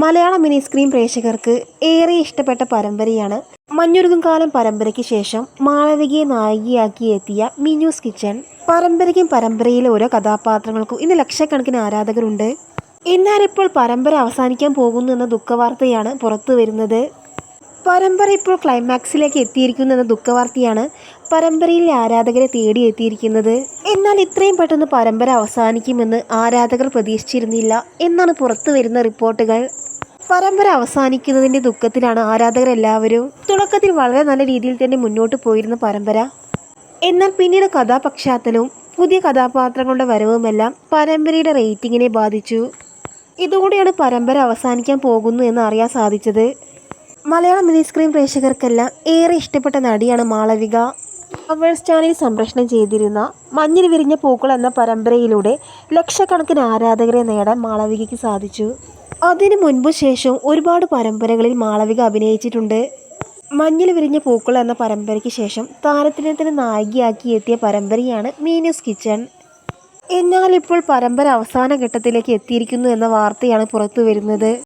മലയാള mini screen പ്രേക്ഷകർക്ക് ഏറെ ഇഷ്ടപ്പെട്ട പരമ്പരയാണ് മഞ്ഞുരുകും കാലം. പരമ്പരയ്ക്ക് ശേഷം മാളവികയെ നായികയാക്കി എത്തിയ മിന്നൂസ് കിച്ചൺ. പരമ്പരയിലെ ഓരോ കഥാപാത്രങ്ങൾക്കും ഇന്ന് ലക്ഷക്കണക്കിന് ആരാധകരുണ്ട്. എന്നാൽ ഇപ്പോൾ പരമ്പര അവസാനിക്കാൻ പോകുന്നു എന്ന ദുഃഖവാർത്തയാണ് പുറത്തു വരുന്നത്. പരമ്പര ഇപ്പോൾ ക്ലൈമാക്സിലേക്ക് എത്തിയിരിക്കുന്നു എന്ന ദുഃഖവാർത്തയാണ് പരമ്പരയിലെ ആരാധകരെ തേടി എത്തിയിരിക്കുന്നത്. എന്നാൽ ഇത്രയും പെട്ടെന്ന് പരമ്പര അവസാനിക്കുമെന്ന് ആരാധകർ പ്രതീക്ഷിച്ചിരുന്നില്ല എന്നാണ് പുറത്തു വരുന്ന റിപ്പോർട്ടുകൾ. പരമ്പര അവസാനിക്കുന്നതിൻ്റെ ദുഃഖത്തിലാണ് ആരാധകരെല്ലാവരും. തുടക്കത്തിൽ വളരെ നല്ല രീതിയിൽ തന്നെ മുന്നോട്ട് പോയിരുന്ന പരമ്പര, എന്നാൽ പിന്നീട് കഥാപശ്ചാത്തലവും പുതിയ കഥാപാത്രങ്ങളുടെ വരവുമെല്ലാം പരമ്പരയുടെ റേറ്റിങ്ങിനെ ബാധിച്ചു. ഇതുകൂടിയാണ് പരമ്പര അവസാനിക്കാൻ പോകുന്നു എന്ന് അറിയാൻ സാധിച്ചത്. മലയാള മിനി സ്ക്രീൻ പ്രേക്ഷകർക്കെല്ലാം ഏറെ ഇഷ്ടപ്പെട്ട നടിയാണ് മാളവിക. ഫ്ലവേഴ്സ് ചാനൽ സംപ്രേഷണം ചെയ്തിരുന്ന മഞ്ഞിൽ വിരിഞ്ഞ പൂക്കൾ എന്ന പരമ്പരയിലൂടെ ലക്ഷക്കണക്കിന് ആരാധകരെ നേടാൻ മാളവികയ്ക്ക് സാധിച്ചു. അതിനു മുൻപ് ശേഷവും ഒരുപാട് പരമ്പരകളിൽ മാളവിക അഭിനയിച്ചിട്ടുണ്ട്. മഞ്ഞിൽ വിരിഞ്ഞ പൂക്കൾ എന്ന പരമ്പരയ്ക്ക് ശേഷം താരത്തിനെ തന്നെ നായികയാക്കി എത്തിയ പരമ്പരയാണ് മിന്നൂസ് കിച്ചൺ. എന്നാൽ ഇപ്പോൾ പരമ്പര അവസാന ഘട്ടത്തിലേക്ക് എത്തിയിരിക്കുന്നു എന്ന വാർത്തയാണ് പുറത്തു വരുന്നത്.